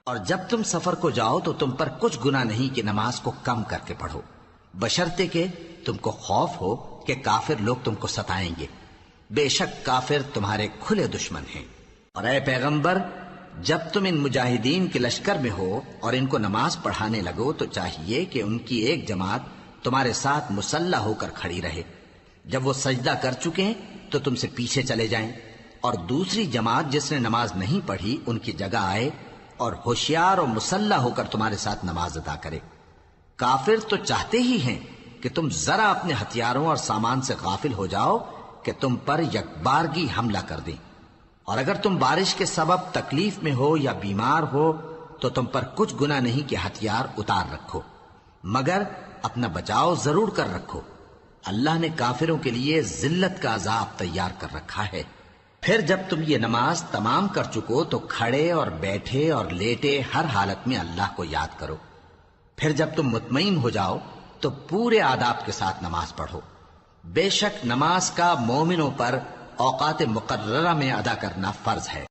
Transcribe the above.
اور جب تم سفر کو جاؤ تو تم پر کچھ گناہ نہیں کہ نماز کو کم کر کے پڑھو، بشرطے کہ تم کو خوف ہو کہ کافر لوگ تم کو ستائیں گے، بے شک کافر تمہارے کھلے دشمن ہیں۔ اور اے پیغمبر، جب تم ان مجاہدین کے لشکر میں ہو اور ان کو نماز پڑھانے لگو تو چاہیے کہ ان کی ایک جماعت تمہارے ساتھ مسلح ہو کر کھڑی رہے، جب وہ سجدہ کر چکیں تو تم سے پیچھے چلے جائیں، اور دوسری جماعت جس نے نماز نہیں پڑھی ان کی جگہ آئے اور ہوشیار اور مسلح ہو کر تمہارے ساتھ نماز ادا کرے۔ کافر تو چاہتے ہی ہیں کہ تم ذرا اپنے ہتھیاروں اور سامان سے غافل ہو جاؤ کہ تم پر یکبارگی حملہ کر دیں، اور اگر تم بارش کے سبب تکلیف میں ہو یا بیمار ہو تو تم پر کچھ گناہ نہیں کہ ہتھیار اتار رکھو، مگر اپنا بچاؤ ضرور کر رکھو، اللہ نے کافروں کے لیے ذلت کا عذاب تیار کر رکھا ہے۔ پھر جب تم یہ نماز تمام کر چکو تو کھڑے اور بیٹھے اور لیٹے ہر حالت میں اللہ کو یاد کرو، پھر جب تم مطمئن ہو جاؤ تو پورے آداب کے ساتھ نماز پڑھو۔ بے شک نماز کا مومنوں پر اوقات مقررہ میں ادا کرنا فرض ہے۔